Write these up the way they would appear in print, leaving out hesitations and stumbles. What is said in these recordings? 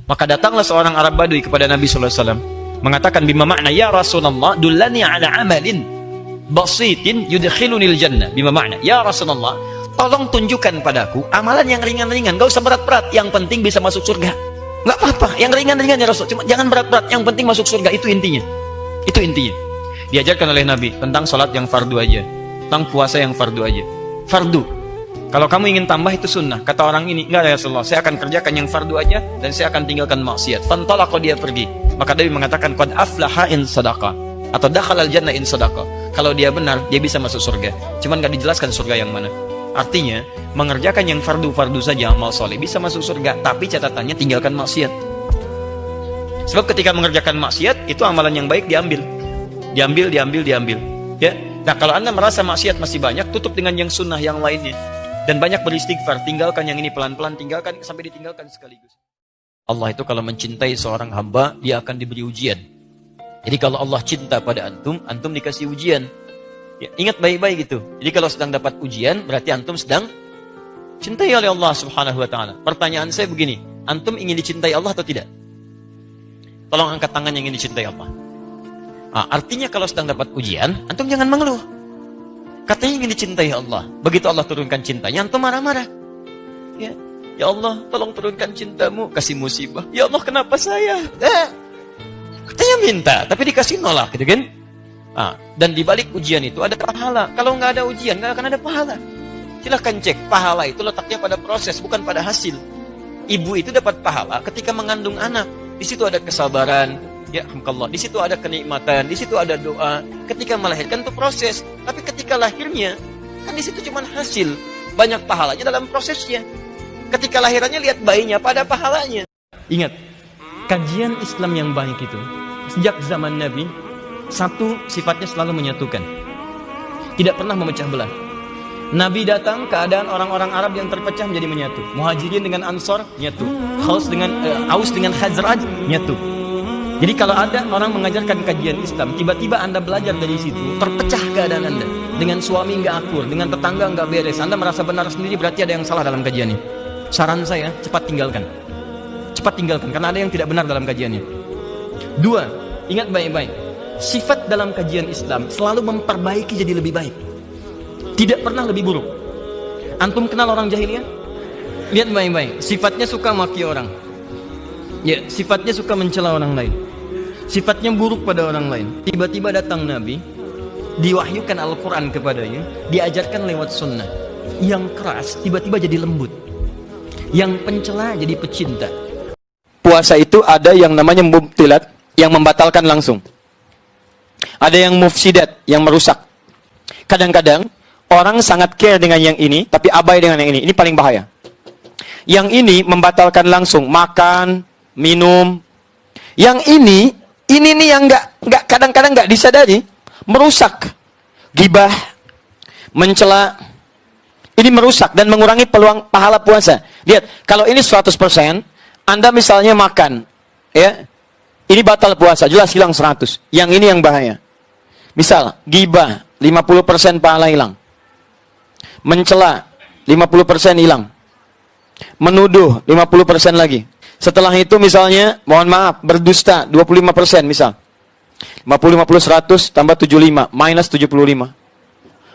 Maka datanglah seorang Arab Badui kepada Nabi sallallahu alaihi wasallam mengatakan, bima makna ya Rasulullah dullani ala amalin basitin yudkhilunil jannah. Bima makna ya Rasulullah, tolong tunjukkan padaku amalan yang ringan-ringan, gak usah berat-berat, yang penting bisa masuk surga. Gak apa-apa, yang ringan-ringan ya Rasul, cuma jangan berat-berat, yang penting masuk surga. Itu intinya. Itu intinya. Diajarkan oleh Nabi tentang salat yang fardu aja, tentang puasa yang fardu aja. Fardu. Kalau kamu ingin tambah itu sunnah. Kata orang ini, enggak ya Rasulullah, saya akan kerjakan yang fardu aja dan saya akan tinggalkan maksiat. Fantalaqa, dia pergi. Maka Nabi mengatakan, qad aflaha in sadaqah, atau dakhalal jannah in sadaqah. Kalau dia benar, dia bisa masuk surga. Cuman enggak dijelaskan surga yang mana. Artinya, mengerjakan yang fardu-fardu saja amal soleh bisa masuk surga, tapi catatannya tinggalkan maksiat. Sebab ketika mengerjakan maksiat, itu amalan yang baik diambil. Diambil. Ya. Nah, kalau Anda merasa maksiat masih banyak, tutup dengan yang sunnah yang lainnya. Dan banyak beristighfar, tinggalkan yang ini pelan-pelan, tinggalkan sampai ditinggalkan sekaligus. Allah itu kalau mencintai seorang hamba, dia akan diberi ujian. Jadi kalau Allah cinta pada antum, antum dikasih ujian. Ya, ingat baik-baik gitu. Jadi kalau sedang dapat ujian, berarti antum sedang cintai oleh Allah Subhanahu wa taala. Pertanyaan saya begini, antum ingin dicintai Allah atau tidak? Tolong angkat tangan yang ingin dicintai Allah. Artinya kalau sedang dapat ujian, antum jangan mengeluh. Katanya ingin dicintai Allah. Begitu Allah turunkan cintanya, antum marah-marah. Ya Allah, tolong turunkan cintamu, kasih musibah. Ya Allah, kenapa saya? Katanya minta, tapi dikasih nolak, gitu kan? Dan di balik ujian itu ada pahala. Kalau nggak ada ujian, nggak akan ada pahala. Silahkan cek, pahala itu letaknya pada proses, bukan pada hasil. Ibu itu dapat pahala ketika mengandung anak. Di situ ada kesabaran, ya alhamdulillah. Di situ ada kenikmatan, di situ ada doa. Ketika melahirkan itu proses, tapi ketika lahirnya kan di situ cuma hasil. Banyak pahalanya dalam prosesnya. Ketika lahirannya lihat bayinya, pada pahalanya. Ingat, kajian Islam yang baik itu sejak zaman Nabi, satu sifatnya selalu menyatukan, tidak pernah memecah belah. Nabi datang, keadaan orang-orang Arab yang terpecah menjadi menyatu. Muhajirin dengan Ansor nyatu, Aus dengan Khazraj nyatu. Jadi kalau ada orang mengajarkan kajian Islam, tiba-tiba Anda belajar dari situ, terpecah keadaan Anda. Dengan suami nggak akur, dengan tetangga nggak beres, Anda merasa benar sendiri, berarti ada yang salah dalam kajiannya. Saran saya, cepat tinggalkan. Cepat tinggalkan, karena ada yang tidak benar dalam kajiannya. Dua, ingat baik-baik. Sifat dalam kajian Islam selalu memperbaiki jadi lebih baik. Tidak pernah lebih buruk. Antum kenal orang jahiliyah? Lihat baik-baik. Sifatnya suka maki orang. Ya, sifatnya suka mencela orang lain. Sifatnya buruk pada orang lain. Tiba-tiba datang Nabi, diwahyukan Al-Quran kepadanya, diajarkan lewat sunnah. Yang keras tiba-tiba jadi lembut. Yang pencela jadi pecinta. Puasa itu ada yang namanya mubtilat, yang membatalkan langsung. Ada yang mufsidat, yang merusak. Kadang-kadang orang sangat care dengan yang ini, tapi abai dengan yang ini. Ini paling bahaya. Yang ini membatalkan langsung, makan, minum. Yang ini nih yang nggak kadang-kadang nggak disadari, merusak. Gibah, mencela, ini merusak dan mengurangi peluang pahala puasa. Lihat, kalau ini 100%, Anda misalnya makan, ya, ini batal puasa, jelas hilang 100. Yang ini yang bahaya. Misal, gibah, 50% pahala hilang. Mencela, 50% hilang. Menuduh, 50% lagi. Setelah itu misalnya, mohon maaf, berdusta, 25% misal. 50, 100, tambah 75, minus 75.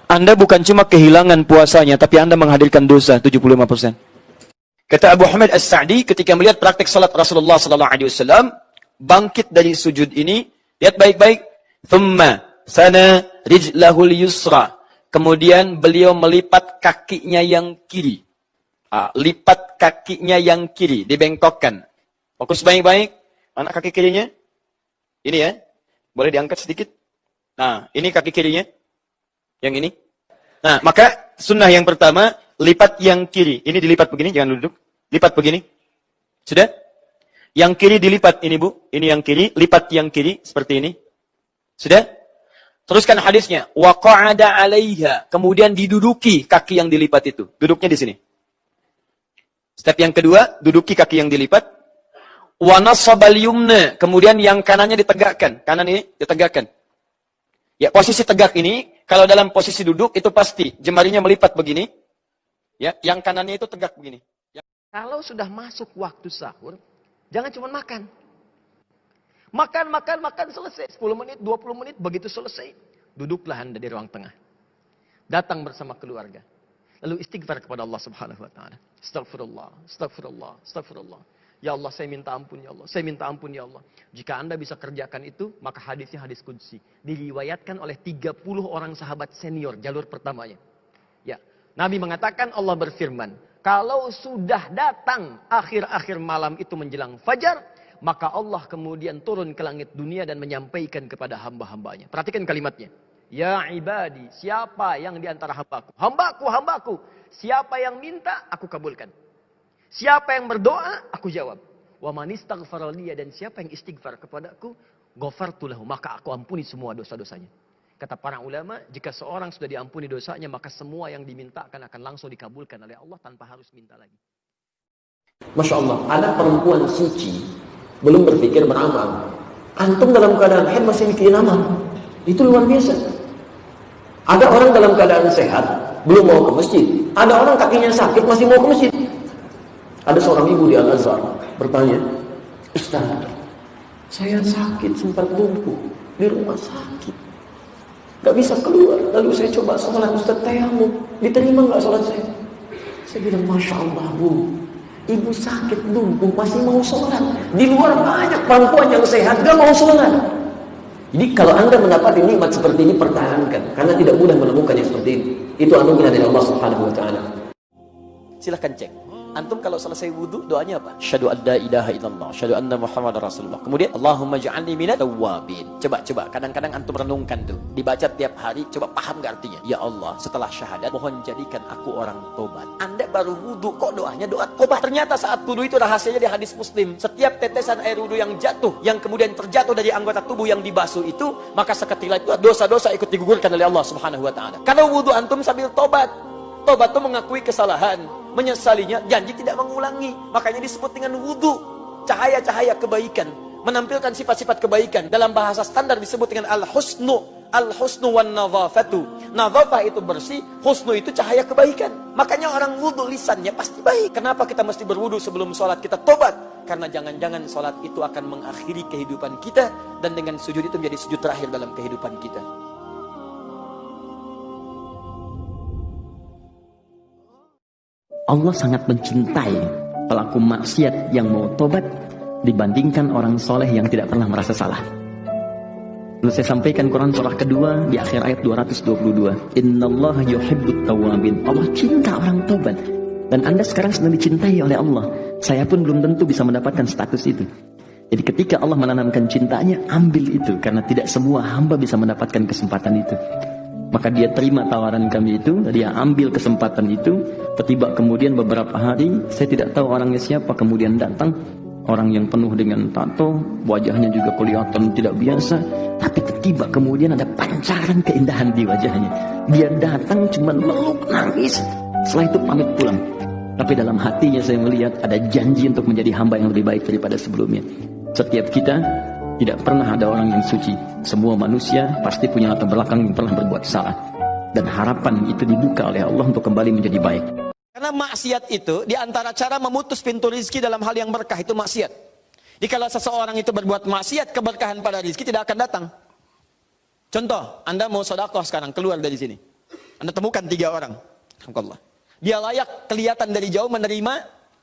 Anda bukan cuma kehilangan puasanya, tapi Anda menghadirkan dosa, 75%. Kata Abu Hamid As-Sa'di, ketika melihat praktek salat Rasulullah SAW, bangkit dari sujud ini, lihat baik-baik. Thumma sana rijlahul yusra. Kemudian beliau melipat kakinya yang kiri. Lipat kakinya yang kiri, dibengkokkan. Fokus baik-baik. Mana kaki kirinya? Ini ya. Boleh diangkat sedikit? Nah, ini kaki kirinya. Yang ini. Nah, maka sunnah yang pertama, lipat yang kiri. Ini dilipat begini, jangan duduk. Lipat begini. Sudah? Yang kiri dilipat, ini Bu. Ini yang kiri, lipat yang kiri, seperti ini. Sudah? Teruskan hadisnya. Wa qa'ada 'alaiha. Kemudian diduduki kaki yang dilipat itu. Duduknya di sini. Step yang kedua, duduki kaki yang dilipat. Wa nasabal yumna. Kemudian yang kanannya ditegakkan. Kanan ini ditegakkan. Ya, posisi tegak ini, kalau dalam posisi duduk, itu pasti jemarinya melipat begini. Ya, yang kanannya itu tegak begini. Ya. Kalau sudah masuk waktu sahur, Jangan cuma makan. Makan, selesai. 10 menit, 20 menit, begitu selesai. Duduklah Anda di ruang tengah. Datang bersama keluarga. Lalu istighfar kepada Allah Subhanahu wa taala. Astagfirullah, astagfirullah, astagfirullah. Ya Allah, saya minta ampun ya Allah. Saya minta ampun ya Allah. Jika Anda bisa kerjakan itu, maka hadisnya hadis qudsi. Diriwayatkan oleh 30 orang sahabat senior, jalur pertamanya. Ya, Nabi mengatakan, Allah berfirman, kalau sudah datang akhir-akhir malam itu menjelang fajar, maka Allah kemudian turun ke langit dunia dan menyampaikan kepada hamba-hambanya. Perhatikan kalimatnya. Ya ibadi, siapa yang di antara hambaku? Hambaku. Siapa yang minta, aku kabulkan. Siapa yang berdoa, aku jawab. Wa man istaghfara liya, dan siapa yang istighfar kepadaku, ghafartu lahu, maka aku ampuni semua dosa-dosanya. Kata para ulama, jika seorang sudah diampuni dosanya, maka semua yang dimintakan akan langsung dikabulkan oleh Allah tanpa harus minta lagi. Masya Allah, ada perempuan suci, belum berpikir beramal. Antum dalam keadaan haid masih mikirin amal. Itu luar biasa. Ada orang dalam keadaan sehat, belum mau ke masjid. Ada orang kakinya sakit, masih mau ke masjid. Ada seorang ibu di Al-Azhar bertanya, Ustaz, saya sakit, sempat lumpuh di rumah sakit, gak bisa keluar. Lalu saya coba sholat, Ustaz tayamum, diterima gak sholat saya? Saya bilang, Masya Allah Bu, ibu sakit lumpuh masih mau sholat. Di luar banyak perempuan yang sehat gak mau sholat. Jadi kalau Anda mendapati nikmat seperti ini, pertahankan, karena tidak mudah menemukan yang seperti ini. Itu anugerah dari Allah Subhanahu wa taala. Silahkan cek. Antum kalau selesai wudu, doanya apa? Asyhadu an la ilaha illallah, asyhadu anna Muhammadar Rasulullah. Kemudian Allahumma ja'alni minat tawwabin. Coba kadang-kadang antum renungkan tuh. Dibaca tiap hari, coba paham gak artinya? Ya Allah, setelah syahadat, mohon jadikan aku orang tobat. Anda baru wudu, kok doanya doa tobat? Ternyata saat wudu itu rahasianya di hadis Muslim. Setiap tetesan air wudu yang jatuh, yang kemudian terjatuh dari anggota tubuh yang dibasuh itu, maka seketika itu dosa-dosa ikut digugurkan oleh Allah Subhanahu wa taala. Kalau wudu antum sambil tobat. Tobat itu mengakui kesalahan, menyesalinya, janji tidak mengulangi. Makanya disebut dengan wudu, cahaya-cahaya kebaikan, menampilkan sifat-sifat kebaikan. Dalam bahasa standar disebut dengan al-husnu wan nadhafatu. Nadhafah itu bersih, husnu itu cahaya kebaikan. Makanya orang wudu lisannya pasti baik. Kenapa kita mesti berwudu sebelum sholat kita tobat? Karena jangan-jangan sholat itu akan mengakhiri kehidupan kita, dan dengan sujud itu menjadi sujud terakhir dalam kehidupan kita. Allah sangat mencintai pelaku maksiat yang mau tobat dibandingkan orang soleh yang tidak pernah merasa salah. Lalu saya sampaikan Quran surah kedua di akhir ayat 222. Innallaha yuhibbut tawwabin. Allah cinta orang tobat. Dan Anda sekarang sedang dicintai oleh Allah. Saya pun belum tentu bisa mendapatkan status itu. Jadi ketika Allah menanamkan cintanya, ambil itu. Karena tidak semua hamba bisa mendapatkan kesempatan itu. Maka dia terima tawaran kami itu, dia ambil kesempatan itu. Tiba kemudian beberapa hari, saya tidak tahu orangnya siapa, kemudian datang orang yang penuh dengan tato, wajahnya juga kelihatan tidak biasa, tapi tiba kemudian ada pancaran keindahan di wajahnya. Dia datang cuma meluk, nangis, setelah itu pamit pulang. Tapi dalam hatinya saya melihat ada janji untuk menjadi hamba yang lebih baik daripada sebelumnya. Setiap kita tidak pernah ada orang yang suci. Semua manusia pasti punya latar belakang yang pernah berbuat salah. Dan harapan itu dibuka oleh Allah untuk kembali menjadi baik. Karena maksiat itu, di antara cara memutus pintu rizki dalam hal yang berkah itu maksiat. Jadi kalau seseorang itu berbuat maksiat, keberkahan pada rizki tidak akan datang. Contoh, Anda mau sedekah sekarang, keluar dari sini. Anda temukan 3 orang. Alhamdulillah. Dia layak kelihatan dari jauh menerima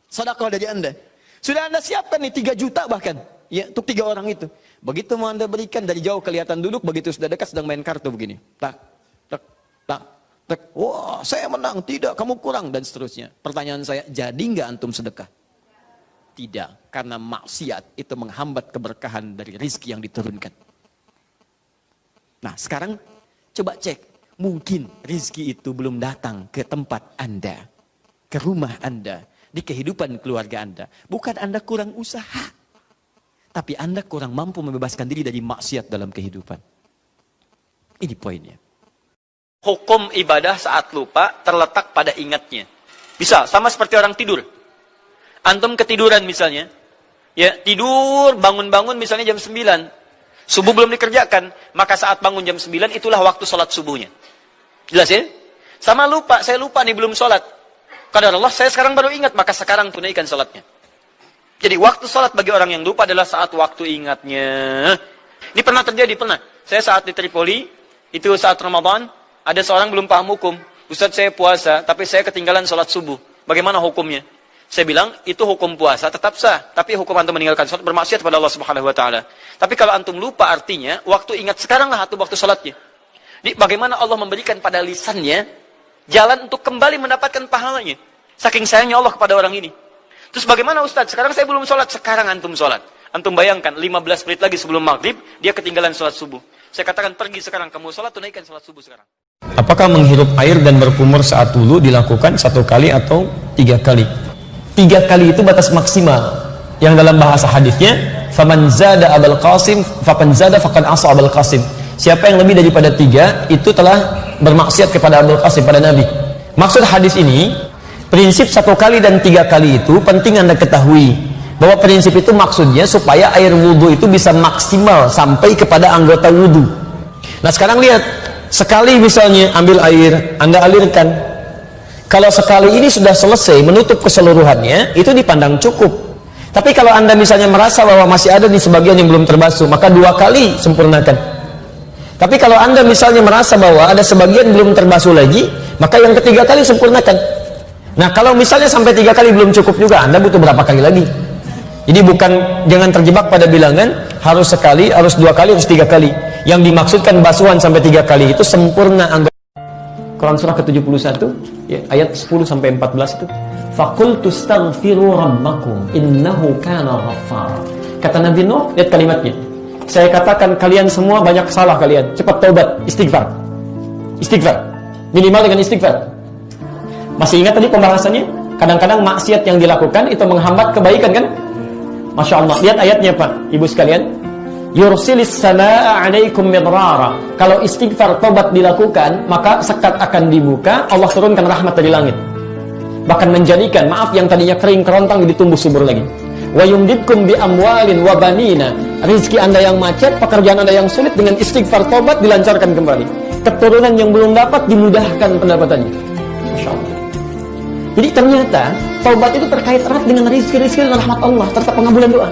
sedekah dari Anda. Sudah Anda siapkan nih 3 juta bahkan. Ya, untuk 3 orang itu. Begitu mau Anda berikan, dari jauh kelihatan duduk, begitu sudah dekat sedang main kartu begini. Tak, tak, tak, tak. Wah, saya menang. Tidak, kamu kurang, dan seterusnya. Pertanyaan saya, jadi nggak antum sedekah? Tidak, karena maksiat itu menghambat keberkahan dari rizki yang diturunkan. Nah, sekarang coba cek. Mungkin rizki itu belum datang ke tempat Anda, ke rumah Anda, di kehidupan keluarga Anda. Bukan Anda kurang usaha, tapi Anda kurang mampu membebaskan diri dari maksiat dalam kehidupan. Ini poinnya. Hukum ibadah saat lupa terletak pada ingatnya. Bisa, sama seperti orang tidur. Antum ketiduran misalnya. Ya, tidur, bangun-bangun misalnya jam 9. Subuh belum dikerjakan. Maka saat bangun jam 9, itulah waktu sholat subuhnya. Jelas ya? Sama lupa, saya lupa nih belum sholat. Qadar Allah, saya sekarang baru ingat, maka sekarang tunaikan sholatnya. Jadi waktu sholat bagi orang yang lupa adalah saat waktu ingatnya. Ini pernah terjadi, pernah. Saya saat di Tripoli, itu saat Ramadan, ada seorang belum paham hukum. Ustaz, saya puasa, tapi saya ketinggalan sholat subuh. Bagaimana hukumnya? Saya bilang, itu hukum puasa tetap sah. Tapi hukum antum meninggalkan sholat bermaksiat kepada Allah Subhanahu Wa Taala. Tapi kalau antum lupa, artinya waktu ingat sekaranglah atau waktu sholatnya. Jadi bagaimana Allah memberikan pada lisannya jalan untuk kembali mendapatkan pahalanya. Saking sayangnya Allah kepada orang ini. Terus bagaimana Ustaz? Sekarang saya belum sholat. Sekarang antum sholat. Antum bayangkan 15 menit lagi sebelum maghrib, dia ketinggalan sholat subuh. Saya katakan pergi sekarang, kamu sholat, tunaikan sholat subuh sekarang. Apakah menghirup air dan berkumur saat wudu dilakukan 1 kali atau 3 kali? 3 kali itu batas maksimal. Yang dalam bahasa hadisnya, faman zada abul qasim, faman zada faqad asa abul qasim. Siapa yang lebih daripada 3, itu telah bermaksiat kepada Abul Qasim, pada Nabi. Maksud hadis ini, prinsip 1 kali dan 3 kali itu penting Anda ketahui. Bahwa prinsip itu maksudnya supaya air wudhu itu bisa maksimal sampai kepada anggota wudhu. Nah sekarang lihat, sekali misalnya ambil air, Anda alirkan. Kalau sekali ini sudah selesai menutup keseluruhannya, itu dipandang cukup. Tapi kalau Anda misalnya merasa bahwa masih ada di sebagian yang belum terbasuh, maka 2 kali sempurnakan. Tapi kalau Anda misalnya merasa bahwa ada sebagian belum terbasuh lagi, maka yang ketiga kali sempurnakan. Nah kalau misalnya sampai 3 kali belum cukup juga, Anda butuh berapa kali lagi? Jadi jangan terjebak pada bilangan harus sekali, harus 2 kali, harus 3 kali. Yang dimaksudkan basuhan sampai 3 kali itu sempurna anggota. Quran surah ke-71 ya, ayat 10 sampai 14 itu. Faqultu astaghfiru rabbakum innahu kana ghaffara. Kata Nabi Nuh, lihat kalimatnya. Saya katakan kalian semua banyak salah kalian. Cepat taubat, istighfar. Istighfar. Minimal dengan istighfar. Masih ingat tadi pembahasannya? Kadang-kadang maksiat yang dilakukan itu menghambat kebaikan kan? Masya Allah. Lihat ayatnya Pak, Ibu sekalian. Yursilis samaa alaikum midrara. Kalau istighfar taubat dilakukan, maka sekat akan dibuka, Allah turunkan rahmat dari langit. Bahkan menjadikan, maaf yang tadinya kering kerontang jadi tumbuh subur lagi. Wa yumdidkum bi amwalin wa banina. Rizki Anda yang macet, pekerjaan Anda yang sulit, dengan istighfar taubat dilancarkan kembali. Keturunan yang belum dapat dimudahkan pendapatannya. Masya Allah. Jadi ternyata taubat itu terkait erat dengan rizki-rizki dan rahmat Allah serta pengabulan doa.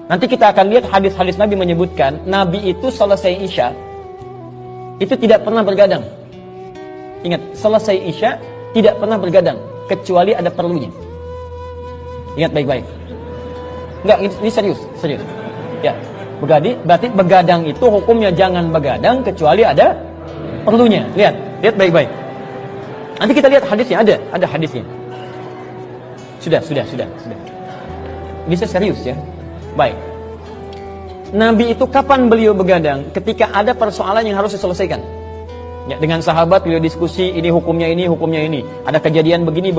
Nanti kita akan lihat hadis-hadis Nabi menyebutkan Nabi itu selesai Isya itu tidak pernah bergadang. Ingat, selesai Isya tidak pernah bergadang kecuali ada perlunya. Ingat baik-baik. Enggak, ini serius. Ya, berarti begadang itu hukumnya jangan begadang kecuali ada perlunya. Lihat baik-baik. Nanti kita lihat hadisnya, ada hadisnya. Sudah. Ini saya serius ya. Baik. Nabi itu kapan beliau begadang? Ketika ada persoalan yang harus diselesaikan. Ya, dengan sahabat beliau diskusi, ini hukumnya ini. Ada kejadian begini.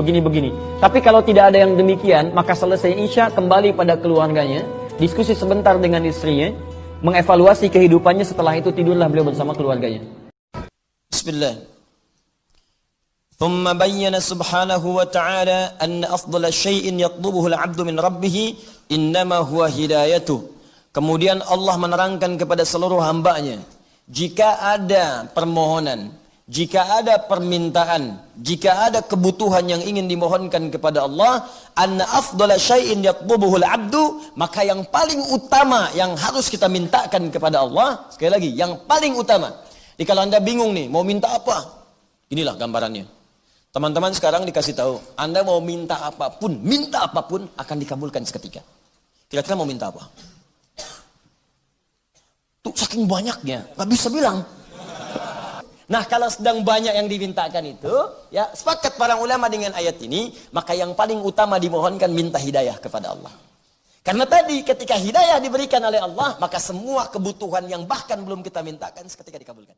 Tapi kalau tidak ada yang demikian, maka selesai Isya kembali pada keluarganya, diskusi sebentar dengan istrinya, mengevaluasi kehidupannya, setelah itu tidurlah beliau bersama keluarganya. Bismillah. ثم بين سبحانه وتعالى أن أفضل شيء يطلبه العبد من ربه إنما هو هدايته. Kemudian Allah menerangkan kepada seluruh hambanya, jika ada permohonan, jika ada permintaan, jika ada kebutuhan yang ingin dimohonkan kepada Allah, anna afdala syai'in yatlubuhu al-'abdu, maka yang paling utama yang harus kita mintakan kepada Allah, sekali lagi, yang paling utama. Jadi kalau Anda bingung nih, mau minta apa? Inilah gambarannya. Teman-teman sekarang dikasih tahu, Anda mau minta apapun akan dikabulkan seketika. Kira-kira mau minta apa? Tuh saking banyaknya, nggak bisa bilang. Nah kalau sedang banyak yang dimintakan itu, ya sepakat para ulama dengan ayat ini, maka yang paling utama dimohonkan minta hidayah kepada Allah. Karena tadi ketika hidayah diberikan oleh Allah, maka semua kebutuhan yang bahkan belum kita mintakan seketika dikabulkan.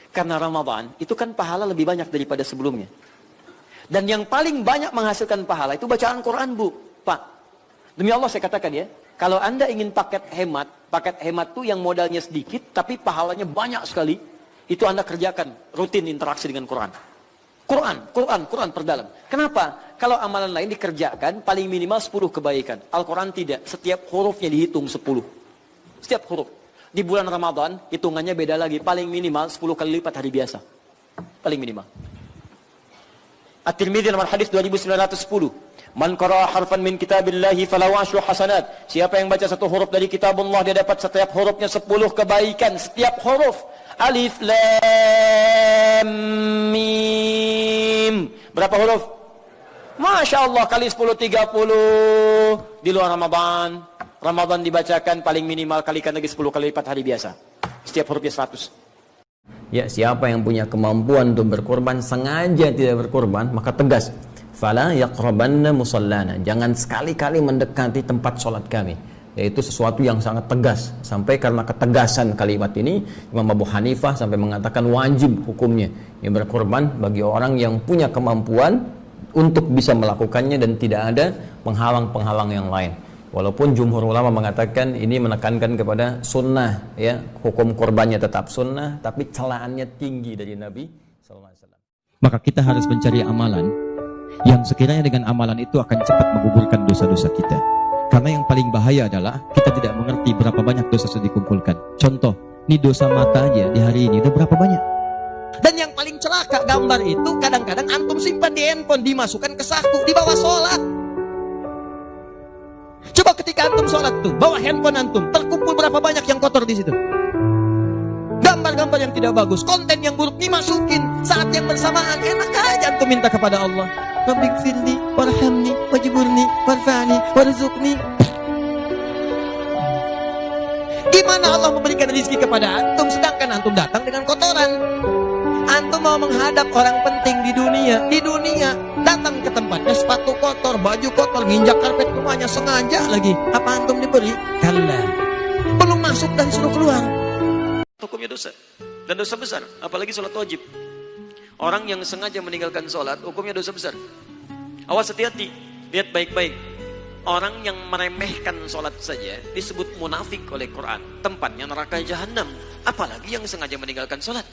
Karena Ramadan itu kan pahala lebih banyak daripada sebelumnya. Dan yang paling banyak menghasilkan pahala itu bacaan Quran, Bu. Pak, demi Allah saya katakan ya, kalau Anda ingin paket hemat tuh yang modalnya sedikit tapi pahalanya banyak sekali, itu Anda kerjakan rutin interaksi dengan Quran. Quran perdalam. Kenapa? Kalau amalan lain dikerjakan paling minimal 10 kebaikan. Al-Quran tidak, setiap hurufnya dihitung 10. Setiap huruf. Di bulan Ramadan, hitungannya beda lagi. Paling minimal 10 kali lipat hari biasa. Paling minimal. At-Tirmidzi nomor hadis 2910. Man qara'a harfan min kitabillahi falahu asyru hasanat. Siapa yang baca satu huruf dari kitabullah, dia dapat setiap hurufnya 10 kebaikan. Setiap huruf. Alif lam mim. Berapa huruf? Masya Allah, kali 10 30. Di luar Ramadan. Ramadan dibacakan paling minimal kalikan lagi 10 kali lipat hari biasa. Setiap hurufnya 100. Ya, siapa yang punya kemampuan untuk berkorban sengaja tidak berkorban, maka tegas, fala yaqrabanna musallana, jangan sekali-kali mendekati tempat sholat kami. Yaitu sesuatu yang sangat tegas. Sampai karena ketegasan kalimat ini, Imam Abu Hanifah sampai mengatakan wajib hukumnya yang berkorban bagi orang yang punya kemampuan untuk bisa melakukannya dan tidak ada penghalang-penghalang yang lain. Walaupun jumhur ulama mengatakan ini menekankan kepada sunnah, ya, hukum korbannya tetap sunnah, tapi celaannya tinggi dari Nabi SAW. Maka kita harus mencari amalan yang sekiranya dengan amalan itu akan cepat menggugurkan dosa-dosa kita. Karena yang paling bahaya adalah kita tidak mengerti berapa banyak dosa sudah dikumpulkan. Contoh, ini dosa mata aja di hari ini udah berapa banyak. Dan yang paling celaka gambar itu kadang-kadang antum simpan di handphone, dimasukkan ke saku, dibawa sholat. Coba ketika antum sholat tuh, bawa handphone antum, terkumpul berapa banyak yang kotor di situ. Gambar-gambar yang tidak bagus, konten yang buruk dimasukin. Saat yang bersamaan enak aja antum minta kepada Allah, Rabbighfirli warhamni wajburni warfa'ni warzuqni. Gimana Allah memberikan rezeki kepada antum sedangkan antum datang dengan kotoran? Antum mau menghadap orang penting di dunia datang ke tempatnya sepatu kotor, baju kotor, nginjak karpet rumahnya sengaja lagi. Apa antum diberi? Kalla. Belum masuk dan suruh keluar. Hukumnya dosa. Dan dosa besar. Apalagi sholat wajib. Orang yang sengaja meninggalkan sholat, hukumnya dosa besar. Awas, hati-hati. Lihat baik-baik. Orang yang meremehkan sholat saja disebut munafik oleh Quran. Tempatnya neraka jahanam. Apalagi yang sengaja meninggalkan sholat.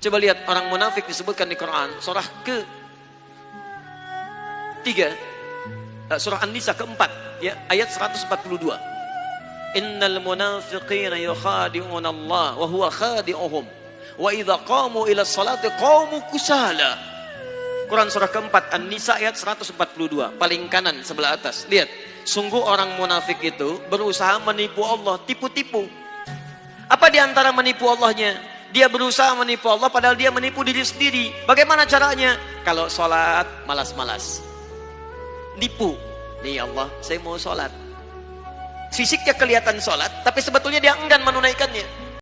Coba lihat orang munafik disebutkan di Quran. Surah ke-3. Surah An-Nisa ke-4. Ya, ayat 142. Innal munafiqina yukhadi'una Allah wa huwa khadi'uhum wa idza qamu ila sholati qamu kusala. Quran surah ke-4 An-Nisa ayat 142, paling kanan sebelah atas. Lihat, sungguh orang munafik itu berusaha menipu Allah, tipu-tipu. Apa di antara menipu Allahnya? Dia berusaha menipu Allah padahal dia menipu diri sendiri. Bagaimana caranya? Kalau sholat malas-malas, nipu. Nih Allah, saya mau sholat. Fisiknya kelihatan sholat, tapi sebetulnya dia enggan menunaikannya.